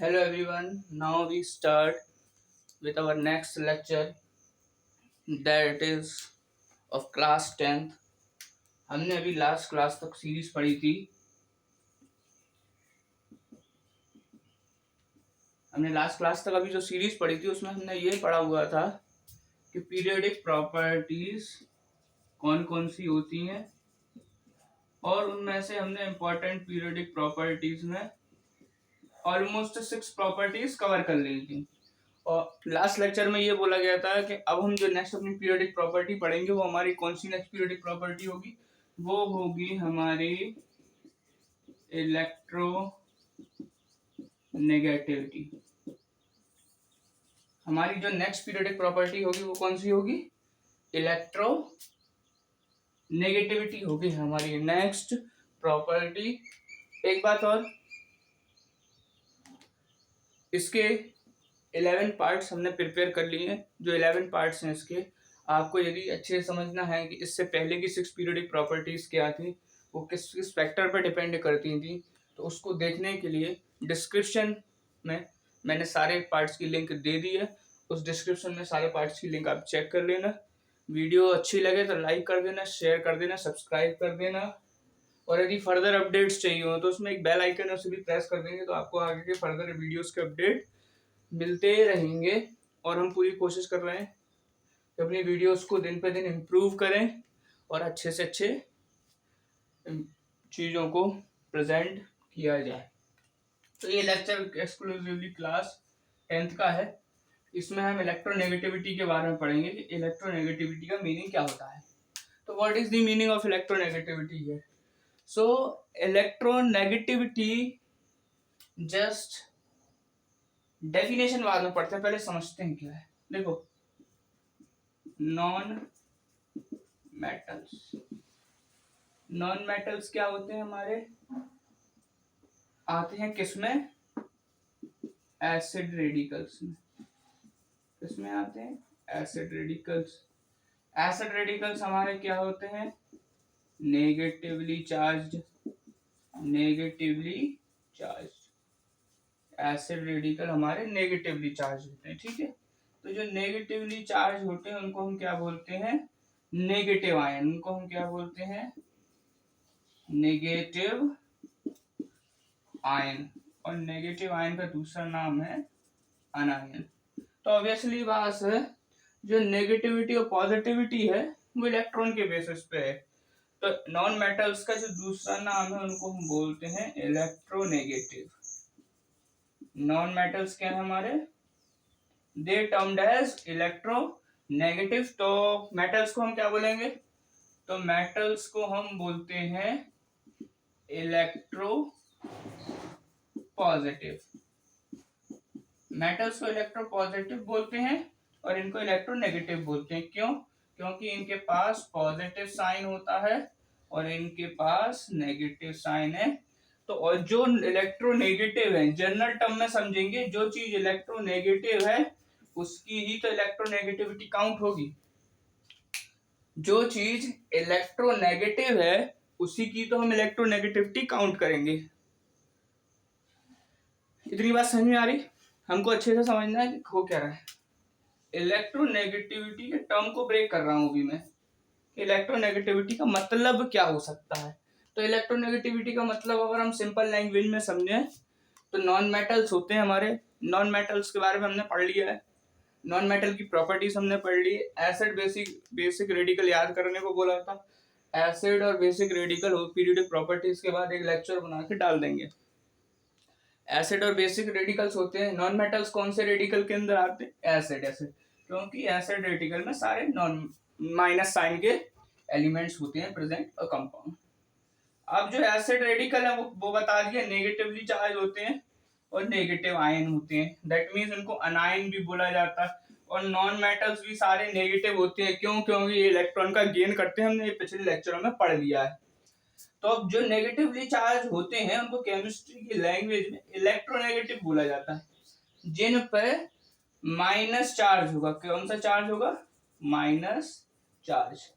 Hello everyone. Now we start with our next lecture that is of class 10th. हमने अभी last class तक series पढ़ी थी। हमने लास्ट क्लास तक अभी जो सीरीज पढ़ी थी उसमें हमने ये पढ़ा हुआ था कि पीरियोडिक प्रॉपर्टीज कौन कौन सी होती हैं और उनमें से हमने इम्पोर्टेंट पीरियोडिक प्रॉपर्टीज में ऑलमोस्ट 6 प्रॉपर्टीज कवर कर ली थी। और लास्ट लेक्चर में ये बोला गया था कि अब हम जो नेक्स्ट अपनी पीरियोडिक प्रॉपर्टी पढ़ेंगे वो हमारी कौन सी नेक्स्ट पीरियोडिक प्रॉपर्टी होगी, वो होगी हमारी इलेक्ट्रो नेगेटिविटी। हमारी जो नेक्स्ट पीरियोडिक प्रॉपर्टी होगी वो कौन सी होगी? इलेक्ट्रो नेगेटिविटी होगी हमारी नेक्स्ट प्रॉपर्टी। एक बात और, इसके 11 पार्ट्स हमने प्रिपेयर कर लिए हैं। जो 11 पार्ट्स हैं इसके, आपको यदि अच्छे से समझना है कि इससे पहले की 6 पीरियोडिक प्रॉपर्टीज क्या थी, वो किस किस फैक्टर पर डिपेंड करती थी, तो उसको देखने के लिए डिस्क्रिप्शन में मैंने सारे पार्ट्स की लिंक दे दी है। उस डिस्क्रिप्शन में सारे पार्ट्स की लिंक आप चेक कर लेना। वीडियो अच्छी लगे तो लाइक कर देना, शेयर कर देना, सब्सक्राइब कर देना, और यदि फर्दर अपडेट्स चाहिए हो तो उसमें एक बेल आइकन है, उसे भी प्रेस कर देंगे तो आपको आगे के फर्दर वीडियोस के अपडेट मिलते रहेंगे। और हम पूरी कोशिश कर रहे हैं कि अपनी वीडियोस को दिन पे दिन इम्प्रूव करें और अच्छे से अच्छे चीज़ों को प्रेजेंट किया जाए। तो ये लेक्चर एक्सक्लूसिवली क्लास 10th का है। इसमें हम इलेक्ट्रोनेगेटिविटी के बारे में पढ़ेंगे कि इलेक्ट्रोनेगेटिविटी का मीनिंग क्या होता है। तो what is the meaning of electronegativity है? सो इलेक्ट्रोनेगेटिविटी, जस्ट डेफिनेशन बाद में पढ़ते हैं, पहले समझते हैं क्या है। देखो, नॉन मेटल्स क्या होते हैं हमारे? आते हैं किसमें? एसिड रेडिकल्स में। किसमें आते हैं? Acid radicals. एसिड रेडिकल्स हमारे क्या होते हैं? Negatively charged. एसिड रेडिकल हमारे नेगेटिवली चार्ज होते हैं, ठीक है। तो जो नेगेटिवली चार्ज होते हैं उनको हम क्या बोलते हैं? Negative ion. उनको हम क्या बोलते हैं? Negative ion. और नेगेटिव आयन का दूसरा नाम है अनायन। तो ऑब्वियसली बात है, जो नेगेटिविटी और पॉजिटिविटी है वो इलेक्ट्रॉन के बेसिस पे है। तो नॉन मेटल्स का जो दूसरा नाम है उनको हम बोलते हैं इलेक्ट्रोनेगेटिव। नॉन मेटल्स क्या है हमारे? दे टर्म्ड एज इलेक्ट्रोनेगेटिव। तो मेटल्स को हम क्या बोलेंगे? तो मेटल्स को हम बोलते हैं इलेक्ट्रो पॉजिटिव। मेटल्स को इलेक्ट्रो पॉजिटिव बोलते हैं और इनको इलेक्ट्रोनेगेटिव बोलते हैं। क्यों? क्योंकि इनके पास पॉजिटिव साइन होता है और इनके पास नेगेटिव साइन है। तो और जो इलेक्ट्रोनेगेटिव है, जनरल टर्म में समझेंगे, जो चीज इलेक्ट्रोनेगेटिव है उसकी ही तो इलेक्ट्रोनेगेटिविटी काउंट होगी। जो चीज इलेक्ट्रोनेगेटिव है उसी की तो हम इलेक्ट्रोनेगेटिविटी काउंट करेंगे। इतनी बात समझ में आ रही? हमको अच्छे से समझना है कि हो क्या रहा है। इलेक्ट्रोनेगेटिविटी के टर्म को ब्रेक कर रहा हूं अभी मैं। इलेक्ट्रोनेगेटिविटी का मतलब क्या हो सकता है? तो इलेक्ट्रोनेगेटिविटी का मतलब अगर हम सिंपल लैंग्वेज में समझें तो नॉन मेटल्स होते हैं हमारे। नॉन मेटल्स के बारे में हमने पढ़ लिया है, नॉन मेटल की प्रॉपर्टीज हमने पढ़ ली। एसिड बेसिक रेडिकल याद करने को बोला था। एसिड और बेसिक रेडिकल पीरियोडिक प्रॉपर्टीज के बाद एक लेक्चर बना के डाल देंगे। एसिड और बेसिक रेडिकल्स होते हैं। नॉन मेटल्स कौन से रेडिकल के अंदर आते हैं? एसिड। क्योंकि एसिड रेडिकल में सारे नॉन माइनस साइन के एलिमेंट्स होते हैं प्रेजेंट और कंपाउंड। अब जो एसिड रेडिकल है वो बता दिया नेगेटिवली चार्ज होते हैं और नेगेटिव आयन होते हैं। दैट मीन्स उनको अनायन भी बोला जाता है। और नॉन मेटल्स भी सारे नेगेटिव होते हैं। क्यों? क्योंकि ये इलेक्ट्रॉन का गेन करते हैं, हमने ये पिछले लेक्चरों में पढ़ लिया है। तो अब जो नेगेटिवली चार्ज होते हैं उनको केमिस्ट्री की लैंग्वेज में इलेक्ट्रोनेगेटिव बोला जाता है। जिन पर माइनस चार्ज होगा, कौन सा चार्ज होगा? Minus charge.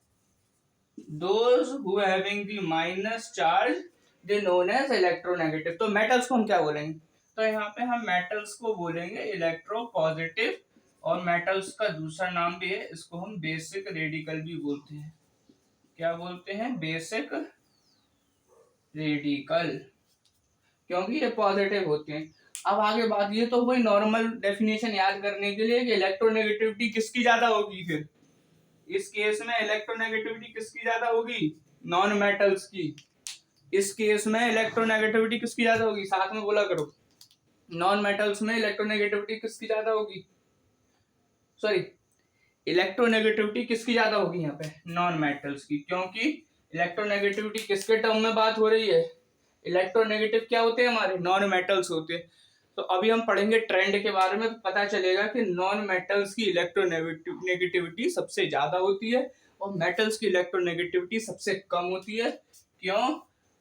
Those who having the minus charge they known as electronegative। तो मेटल्स को हम क्या बोलेंगे? तो यहाँ पे हम मेटल्स को बोलेंगे इलेक्ट्रोपॉजिटिव, और मेटल्स का दूसरा नाम भी है, इसको हम बेसिक रेडिकल भी बोलते हैं। क्या बोलते हैं? बेसिक रेडिकल, क्योंकि ये पॉजिटिव होते हैं। अब आगे बात, ये तो कोई नॉर्मल डेफिनेशन याद करने के लिए कि इलेक्ट्रोनेगेटिविटी किसकी ज्यादा होगी। फिर इस केस में इलेक्ट्रोनेगेटिविटी किसकी ज्यादा होगी? नॉन मेटल्स की। इस केस में इलेक्ट्रोनेगेटिविटी किसकी ज्यादा होगी? साथ में बोला करो। नॉन मेटल्स में इलेक्ट्रोनेगेटिविटी किसकी ज्यादा होगी? सॉरी, इलेक्ट्रोनेगेटिविटी किसकी ज्यादा होगी यहाँ पे? नॉन मेटल्स की, क्योंकि इलेक्ट्रोनेगेटिविटी किसके टर्म में बात हो रही है? इलेक्ट्रोनेगेटिव क्या होते हैं हमारे? नॉन मेटल्स होते हैं। तो अभी हम पढ़ेंगे ट्रेंड के बारे में, तो पता चलेगा कि नॉन मेटल्स की इलेक्ट्रोनेगेटिविटी सबसे ज्यादा होती है और मेटल्स की इलेक्ट्रोनेगेटिविटी सबसे कम होती है। क्यों?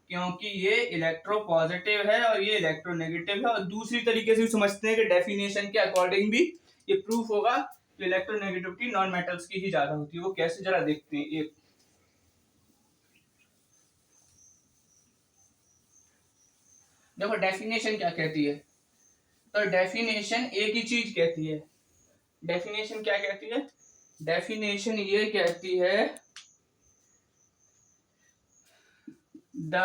क्योंकि ये इलेक्ट्रोपॉजिटिव है और ये इलेक्ट्रोनेगेटिव है। और दूसरी तरीके से समझते हैं कि डेफिनेशन के अकॉर्डिंग भी ये प्रूफ होगा कि इलेक्ट्रोनेगेटिविटी नॉन मेटल्स की ही ज्यादा होती है। वो कैसे, जरा देखते हैं। एक देखो डेफिनेशन क्या कहती है। तो डेफिनेशन एक ही चीज कहती है। डेफिनेशन क्या कहती है? डेफिनेशन ये कहती है द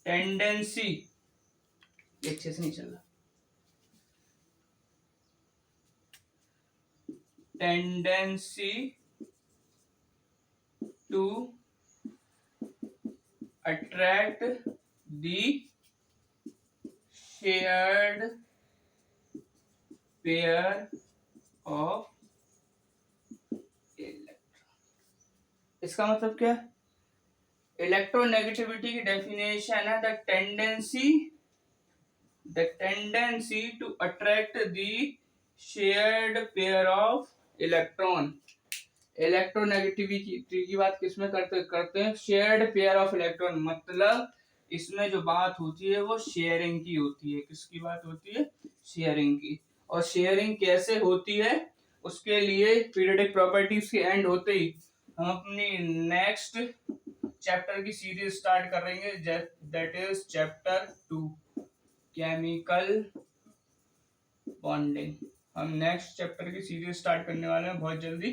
टेंडेंसी, अच्छे से नहीं चल रहा, tendency to attract the shared pair of electron. इसका मतलब क्या है? इलेक्ट्रोनेगेटिविटी की डेफिनेशन है the tendency to attract the shared pair of electron. Electronegativity की बात किसमें करते हैं? Shared pair of electron. मतलब इसमें जो बात होती है वो शेयरिंग की होती है। किसकी बात होती है? शेयरिंग की। और शेयरिंग कैसे होती है, उसके लिए पीरियोडिक प्रॉपर्टीज के एंड होते ही हम अपनी नेक्स्ट चैप्टर की सीरीज स्टार्ट करेंगे, that is chapter 2, chemical bonding. हम नेक्स्ट चैप्टर की सीरीज स्टार्ट करने वाले हैं बहुत जल्दी।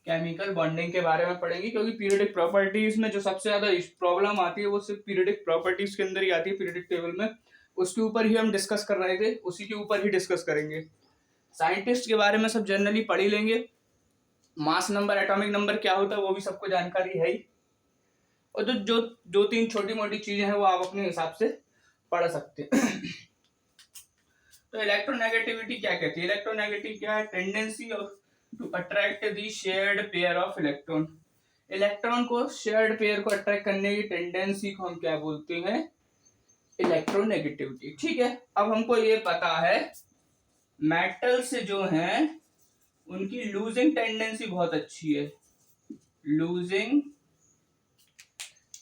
केमिकल बॉन्डिंग के बारे में पढ़ेंगे, क्योंकि पीरियोडिक प्रॉपर्टीज में जो सबसे ज्यादा प्रॉब्लम आती है वो सिर्फ पीरियोडिक प्रॉपर्टीज के अंदर ही आती है, पीरियोडिक टेबल में। उसके ऊपर ही हम डिस्कस कर रहे थे, उसी के ऊपर ही डिस्कस करेंगे। साइंटिस्ट के बारे में सब जनरली पढ़ ही लेंगे। मास नंबर, एटॉमिक नंबर क्या होता है वो भी सबको जानकारी है ही। और जो जो दो तीन छोटी मोटी चीजें हैं वो आप अपने हिसाब से पढ़ सकते हैं। तो इलेक्ट्रोनेगेटिविटी क्या कहती है? इलेक्ट्रोनेगेटिव क्या है? Tendency of to attract the shared pair of electron. Electron को, शेयर्ड पेयर को अट्रैक्ट करने की टेंडेंसी को हम क्या बोलते हैं? इलेक्ट्रोनेगेटिविटी। ठीक है, अब हमको ये पता है मेटल्स जो हैं उनकी लूजिंग टेंडेंसी बहुत अच्छी है। लूजिंग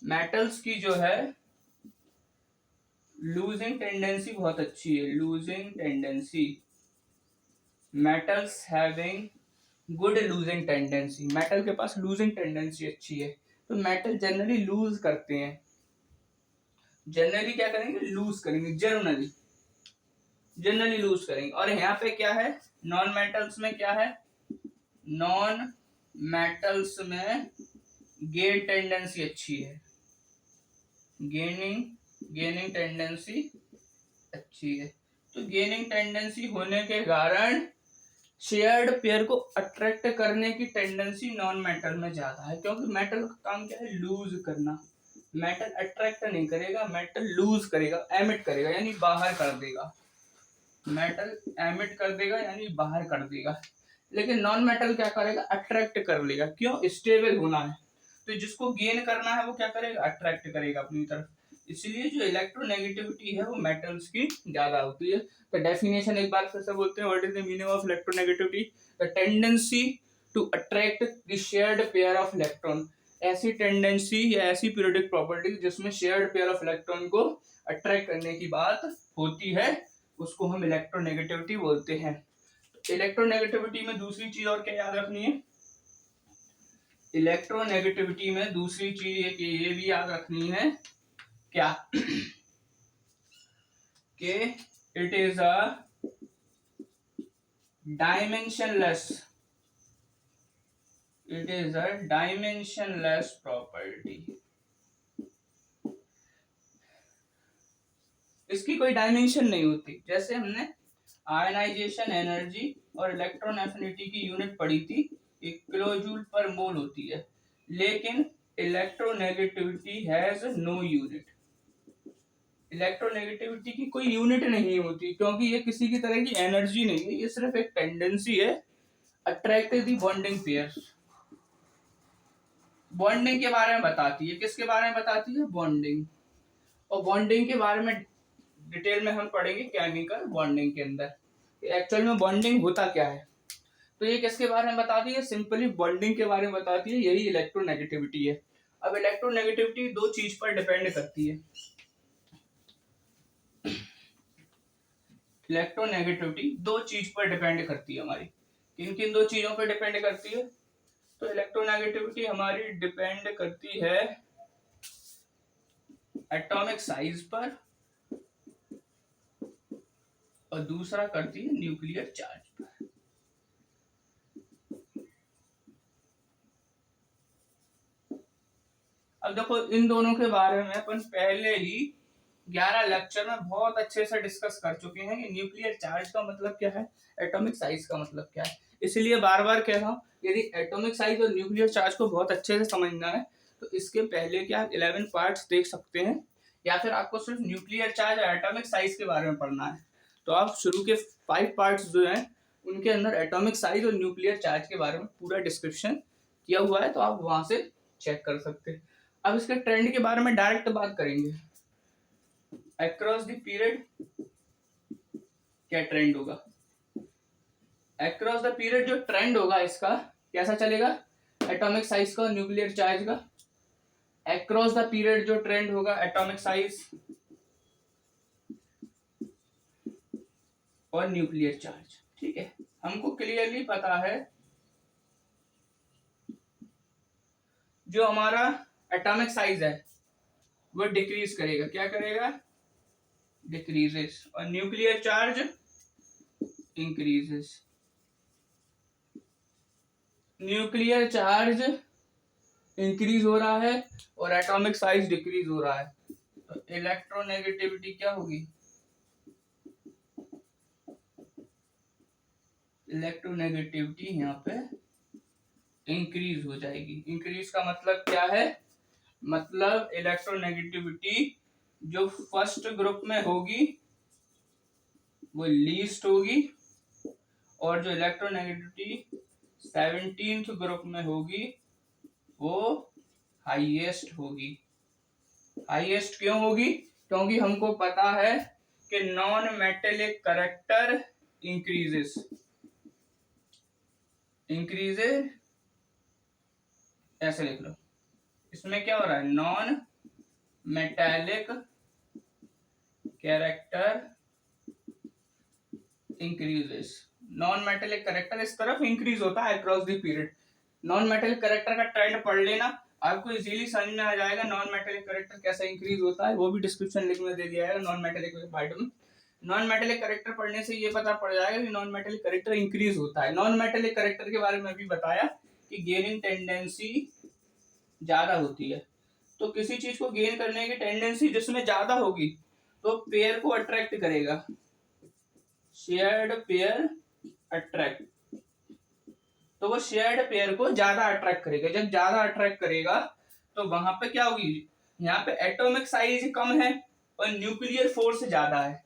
मेटल्स की जो है लूजिंग टेंडेंसी बहुत अच्छी है। Losing tendency, metals having good losing tendency. Metal के पास लूजिंग टेंडेंसी अच्छी है, तो मेटल जनरली लूज करते हैं। जनरली क्या करेंगे? लूज करेंगे। जनरली लूज करेंगे। और यहाँ पे क्या है? नॉन मेटल्स में क्या है? नॉन मेटल्स में गेन टेंडेंसी अच्छी है। गेनिंग टेंडेंसी अच्छी है। तो गेनिंग टेंडेंसी होने के कारण शेयर्ड पेयर को अट्रैक्ट करने की टेंडेंसी नॉन मेटल में ज्यादा है, क्योंकि मेटल का काम क्या है? लूज करना। मेटल अट्रैक्ट नहीं करेगा, मेटल लूज करेगा, एमिट करेगा यानी बाहर कर देगा। मेटल एमिट कर देगा यानी बाहर कर देगा। लेकिन नॉन मेटल क्या करेगा? अट्रैक्ट कर लेगा। क्यों? स्टेबल होना है, तो जिसको गेन करना है वो क्या करेगा? अट्रैक्ट करेगा अपनी तरफ। इसलिए जो इलेक्ट्रोनेगेटिविटी है वो मेटल्स की ज्यादा होती है। तो डेफिनेशन एक बार फिर से बोलते हैं, what is the meaning of electronegativity? The tendency to attract the shared pair of electron. ऐसी टेंडेंसी या ऐसी पीरियोडिक प्रॉपर्टी जिसमें शेयर्ड पेयर ऑफ इलेक्ट्रॉन को अट्रैक्ट करने की बात होती है, उसको हम इलेक्ट्रोनेगेटिविटी बोलते हैं। इलेक्ट्रोनेगेटिविटी में दूसरी चीज और क्या याद रखनी है? इलेक्ट्रोनेगेटिविटी में दूसरी चीज ये भी याद रखनी है क्या? कि it is a dimensionless, it is a dimensionless property. इसकी कोई डायमेंशन नहीं होती। जैसे हमने आयनाइजेशन एनर्जी और इलेक्ट्रॉन एफिनिटी की यूनिट पढ़ी थी, एक किलोजूल पर मोल होती है, लेकिन electronegativity has no unit. Electronegativity की कोई यूनिट नहीं होती, क्योंकि ये किसी की तरह की एनर्जी नहीं है, ये सिर्फ एक टेंडेंसी है attract the bonding pairs. Bonding के बारे में बताती है, किसके बारे में बताती है? बॉन्डिंग। और बॉन्डिंग के बारे में डिटेल में हम पढ़ेंगे केमिकल बॉन्डिंग के अंदर एक्चुअल में बॉन्डिंग होता क्या है। तो ये किसके बारे में बताती है? सिंपली बॉन्डिंग के बारे में बताती है, यही इलेक्ट्रोनेगेटिविटी है। अब इलेक्ट्रोनेगेटिविटी दो चीज पर डिपेंड करती है। इलेक्ट्रोनेगेटिविटी दो चीज पर डिपेंड करती है हमारी। किन किन दो चीजों पर डिपेंड करती है? तो इलेक्ट्रोनेगेटिविटी हमारी डिपेंड करती है एटॉमिक साइज पर, और दूसरा करती है न्यूक्लियर चार्ज पर। अब देखो, इन दोनों के बारे में अपन पहले ही 11 लेक्चर में बहुत अच्छे से डिस्कस कर चुके हैं कि न्यूक्लियर चार्ज का मतलब क्या है, एटॉमिक साइज का मतलब क्या है। इसलिए बार बार कह रहा हूँ, यदि एटॉमिक साइज और न्यूक्लियर चार्ज को बहुत अच्छे से समझना है तो इसके पहले के आप 11 पार्ट्स देख सकते हैं, या फिर आपको सिर्फ न्यूक्लियर चार्ज और एटॉमिक साइज के बारे में पढ़ना है तो आप शुरू के 5 पार्ट्स जो हैं उनके अंदर एटॉमिक साइज और न्यूक्लियर चार्ज के बारे में पूरा डिस्क्रिप्शन किया हुआ है, तो आप वहां से चेक कर सकते हैं। अब इसके ट्रेंड के बारे में डायरेक्ट बात करेंगे। अक्रॉस द पीरियड क्या ट्रेंड होगा? अक्रॉस द पीरियड जो ट्रेंड होगा इसका कैसा चलेगा? एटॉमिक साइज का और न्यूक्लियर चार्ज का। अक्रॉस द पीरियड जो ट्रेंड होगा एटॉमिक साइज और न्यूक्लियर चार्ज। ठीक है, हमको क्लियरली पता है जो हमारा एटॉमिक साइज है वो डिक्रीज करेगा। क्या करेगा? डिक्रीजेस। और nuclear charge increases. Nuclear charge increase हो रहा है और एटॉमिक साइज डिक्रीज हो रहा है, तो इलेक्ट्रोनेगेटिविटी क्या होगी? इलेक्ट्रोनेगेटिविटी यहाँ पे इंक्रीज हो जाएगी। इंक्रीज का मतलब क्या है? मतलब इलेक्ट्रोनेगेटिविटी जो फर्स्ट ग्रुप में होगी वो लीस्ट होगी, और जो इलेक्ट्रोनेगेटिविटी 17th ग्रुप में होगी वो हाईएस्ट होगी। हाईएस्ट क्यों होगी? क्योंकि हमको पता है कि non metallic character increases. Increases ऐसे लिख लो, इसमें क्या हो रहा है? Non metallic character increases. Non metallic character इस तरफ इंक्रीज होता है across the period. Non metallic character का ट्रेंड पढ़ लेना, आपको इजीली समझ में आ जाएगा नॉन मेटेलिक कैरेक्टर कैसे इंक्रीज होता है। वो भी डिस्क्रिप्शन लिंक में दे दिया है नॉन मेटेलिक पार्ट में। नॉन मेटेलिक कैरेक्टर पढ़ने से ये पता पड़ जाएगा कि नॉन मेटेलिक कैरेक्टर इंक्रीज होता है। नॉन मेटेलिक कैरेक्टर के बारे में भी बताया कि गेनिंग टेंडेंसी ज्यादा होती है। तो किसी चीज को गेन करने की टेंडेंसी जिसमें ज्यादा होगी तो पेयर को अट्रैक्ट करेगा। शेयर्ड पेयर अट्रैक्ट, तो वो शेयर्ड पेयर को ज्यादा अट्रैक्ट करेगा। जब ज्यादा अट्रैक्ट करेगा तो वहां पे क्या होगी? यहाँ पे एटॉमिक साइज कम है और न्यूक्लियर फोर्स ज्यादा है।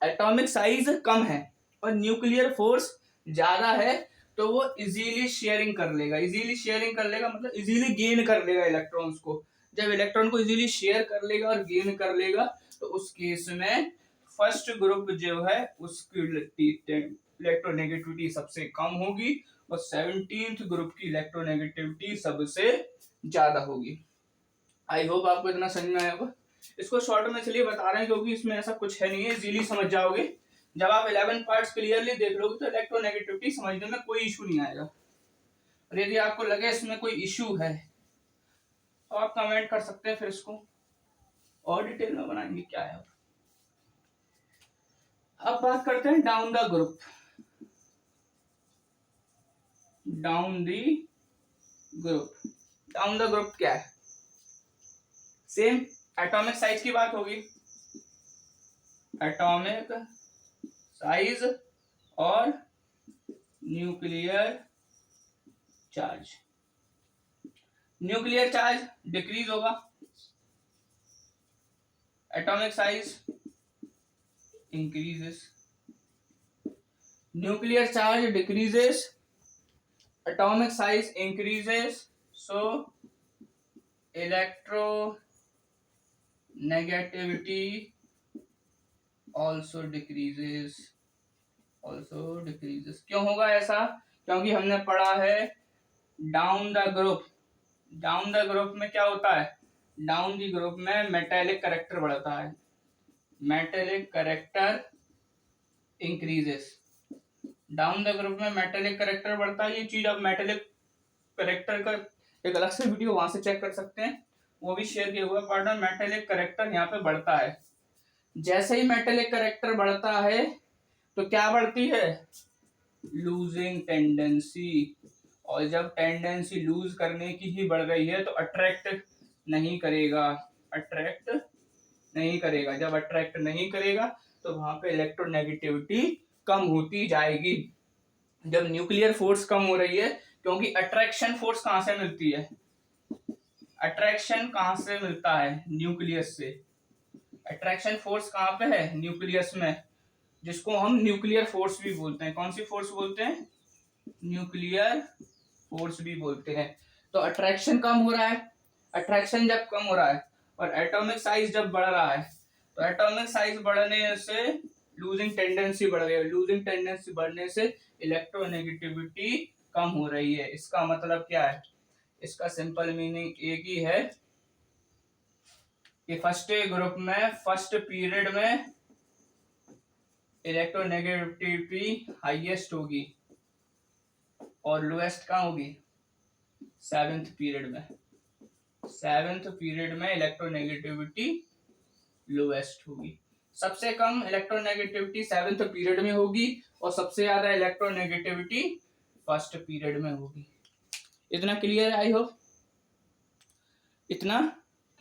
एटॉमिक साइज कम है और न्यूक्लियर फोर्स ज्यादा है, तो वो इजीली शेयरिंग कर लेगा। इजीली शेयरिंग कर लेगा मतलब इजीली गेन कर लेगा इलेक्ट्रॉन्स को। जब इलेक्ट्रॉन को इजीली शेयर कर लेगा और गेन कर लेगा तो उस केस में फर्स्ट ग्रुप जो है उसकी इलेक्ट्रोनेगेटिविटी सबसे कम होगी और 17th ग्रुप की इलेक्ट्रोनेगेटिविटी सबसे ज्यादा होगी। आई होप आपको इतना समझ में आया होगा। इसको शॉर्ट में चलिए बता रहे हैं क्योंकि इसमें ऐसा कुछ है नहीं है, इजीली समझ जाओगे। जब आप 11 पार्ट्स क्लियरली देख लोगे तो इलेक्ट्रोनेगेटिविटी समझने में कोई इशू नहीं आएगा। और यदि आपको लगे इसमें कोई इशू है तो आप कमेंट कर सकते हैं, फिर इसको और डिटेल में बनाएंगे क्या है। अब बात करते हैं down the group. Down the group, down the group क्या है? सेम एटॉमिक साइज की बात होगी, एटॉमिक साइज और nuclear charge. Nuclear charge decrease होगा, atomic size increases. Nuclear charge decreases, atomic size increases, so electronegativity also decreases, क्यों होगा ऐसा? क्योंकि हमने पढ़ा है down the group. Down the group में क्या होता है? डाउन द ग्रुप में मेटेलिक करेक्टर बढ़ता है, metallic character increases. Down the group में मेटेलिक करेक्टर बढ़ता है। ये चीज आप मेटेलिक करेक्टर का एक अलग से वीडियो वहां से चेक कर सकते हैं, वो भी शेयर किया हुआ पार्ट में। मेटेलिक करेक्टर यहाँ पे बढ़ता है। जैसे ही मेटेलिक करेक्टर बढ़ता है तो क्या बढ़ती है? Losing tendency. और जब टेंडेंसी लूज करने की ही बढ़ रही है तो अट्रैक्ट नहीं करेगा, अट्रैक्ट नहीं करेगा। जब अट्रैक्ट नहीं करेगा तो वहां पे इलेक्ट्रोनेगेटिविटी कम होती जाएगी। जब न्यूक्लियर फोर्स कम हो रही है, क्योंकि अट्रैक्शन फोर्स कहां से मिलती है? अट्रैक्शन कहां से मिलता है? न्यूक्लियस से। अट्रैक्शन फोर्स कहां पे है? न्यूक्लियस में, जिसको हम न्यूक्लियर फोर्स भी बोलते हैं। कौन सी फोर्स बोलते हैं? न्यूक्लियर फोर्स भी बोलते हैं। तो अट्रैक्शन कम हो रहा है, अट्रैक्शन जब कम हो रहा है और एटॉमिक साइज जब बढ़ रहा है, तो एटॉमिक साइज बढ़ने से लूजिंग टेंडेंसी बढ़ रही है, लूजिंग टेंडेंसी बढ़ने से इलेक्ट्रोनेगेटिविटी कम हो रही है। इसका मतलब क्या है? इसका सिंपल मीनिंग एक ही है कि फर्स्ट ग्रुप में फर्स्ट पीरियड में इलेक्ट्रोनेगेटिविटी हाईएस्ट होगी और लोएस्ट कहाँ होगी? सेवेंथ पीरियड में। सेवेंथ पीरियड में इलेक्ट्रोनेगेटिविटी लोएस्ट होगी। सबसे कम इलेक्ट्रोनेगेटिविटी सेवेंथ पीरियड में होगी और सबसे ज्यादा इलेक्ट्रोनेगेटिविटी फर्स्ट पीरियड में होगी। इतना क्लियर है? आई होप इतना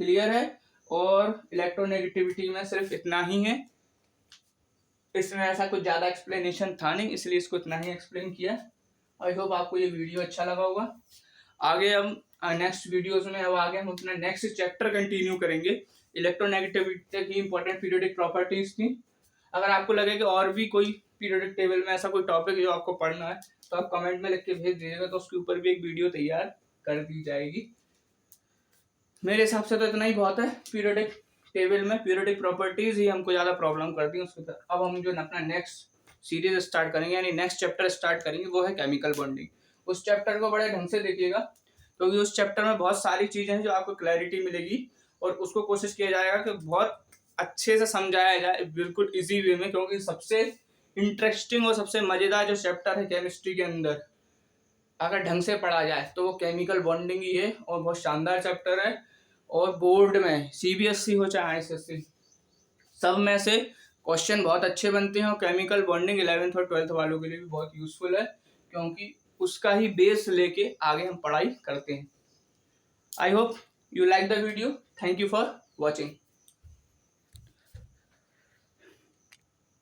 क्लियर है। और इलेक्ट्रोनेगेटिविटी में सिर्फ इतना ही है, इसमें ऐसा कुछ ज्यादा एक्सप्लेनेशन था नहीं, इसलिए इसको इतना ही एक्सप्लेन किया। आई होप आपको ये वीडियो अच्छा लगा होगा। आगे हम नेक्स्ट वीडियोस में अब आगे हम अपना नेक्स्ट चैप्टर कंटिन्यू करेंगे। इलेक्ट्रोनेगेटिविटी की इंपॉर्टेंट पीरियोडिक प्रॉपर्टीज थी। अगर आपको लगे कि और भी कोई पीरियोडिक टेबल में ऐसा कोई टॉपिक जो आपको पढ़ना है तो आप कमेंट में लिख के भेज दीजिएगा, तो उसके ऊपर भी एक वीडियो तैयार कर दी जाएगी। मेरे हिसाब से तो इतना ही बहुत है। पीरियोडिक टेबल में पीरियोडिक प्रॉपर्टीज ही हमको ज्यादा प्रॉब्लम करती है उसके तरफ। अब हम जो अपना नेक्स्ट सीरीज स्टार्ट करेंगे, यानी नेक्स्ट चैप्टर स्टार्ट करेंगे, वो है केमिकल बॉन्डिंग। उस चैप्टर को बड़े ढंग से देखिएगा, क्योंकि उस चैप्टर में बहुत सारी चीजें हैं जो आपको क्लैरिटी मिलेगी और उसको कोशिश किया जाएगा कि बहुत अच्छे से समझाया जाए, बिल्कुल इजी वे में। क्योंकि सबसे इंटरेस्टिंग और सबसे मजेदार जो चैप्टर है केमिस्ट्री के अंदर, अगर ढंग से पढ़ा जाए तो वो केमिकल बॉन्डिंग ही है और बहुत शानदार चैप्टर है। और बोर्ड में सीबीएसई हो चाहे आईसीएसई, सब में से क्वेश्चन बहुत अच्छे बनते हैं। और केमिकल बॉन्डिंग 11th और 12th वालों के लिए भी बहुत यूजफुल है, क्योंकि उसका ही बेस लेके आगे हम पढ़ाई करते हैं। I hope you like the video. Thank you for watching.